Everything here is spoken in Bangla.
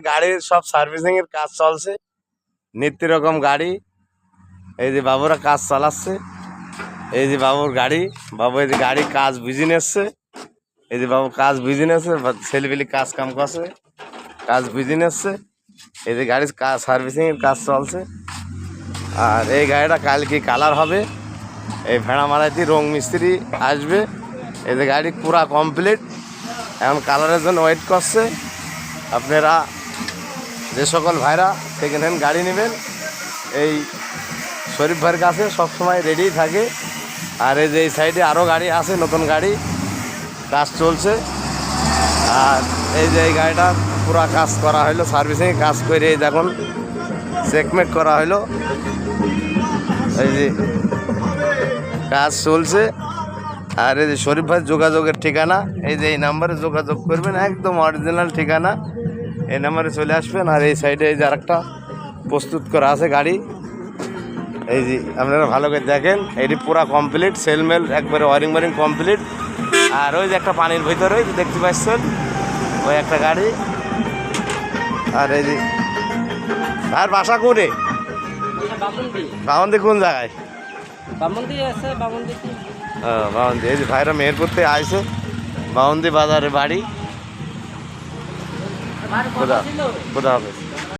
গাড়ির সব সার্ভিসিং এর কাজ চলছে, নিত্য রকম গাড়ি। এই যে বাবুরা কাজ চালাচ্ছে, এই যে বাবুর গাড়ি, বাবু এই যে গাড়ি কাজ বুঝে নিচ্ছে, এই যে বাবু কাজ বুঝে নিচ্ছে, ছেলেপিলি কাজ কাম করছে, কাজ বুঝে নিচ্ছে। এই যে গাড়ির কাজ সার্ভিসিং এর কাজ চলছে। আর এই গাড়িটা কালকে কালার হবে, এই ভেড়া মারাইতে রং মিস্ত্রি আসবে। এই যে গাড়ি পুরা কমপ্লিট, এখন কালারের জন্য ওয়েট করছে। আপনারা যে সকল ভাইরা সেকেন্ড হ্যান্ড গাড়ি নেবেন, এই শরীফ ভাইয়ের কাছে সবসময় রেডি থাকে। আর এই যে এই সাইডে আরও গাড়ি আছে, নতুন গাড়ি কাজ চলছে। আর এই যে এই গাড়িটা পুরা কাজ করা হলো, সার্ভিসিং কাজ করে এই দেখুন চেকমেট করা হলো। এই যে কাজ চলছে। আর এই যে শরীফ ভাইয়ের যোগাযোগের ঠিকানা, এই যে এই নাম্বারে যোগাযোগ করবেন, একদম অরিজিনাল ঠিকানা, এই নাম্বারে চলে আসবেন। আর এই সাইডে এই যে আরেকটা প্রস্তুত করা আছে গাড়ি, এই যে আপনারা ভালো করে দেখেন, এটি পুরা কমপ্লিট, সেলমেল একবারে ওয়ারিং ওয়ারিং কমপ্লিট। আর ওই যে একটা পানির ভিতরে দেখতে পাচ্ছেন ওই একটা গাড়ি। আর এই যে আর বাসা করে বামন্দি কোন জায়গায়? বামন্দি আছে, বামন্দি। হ্যাঁ বামন্দি। এই যে ভাইরা মেহেরপুর থেকে আইছে, বামন্দি বাজারে বাড়ি। খোদা খোদা হাফেজ।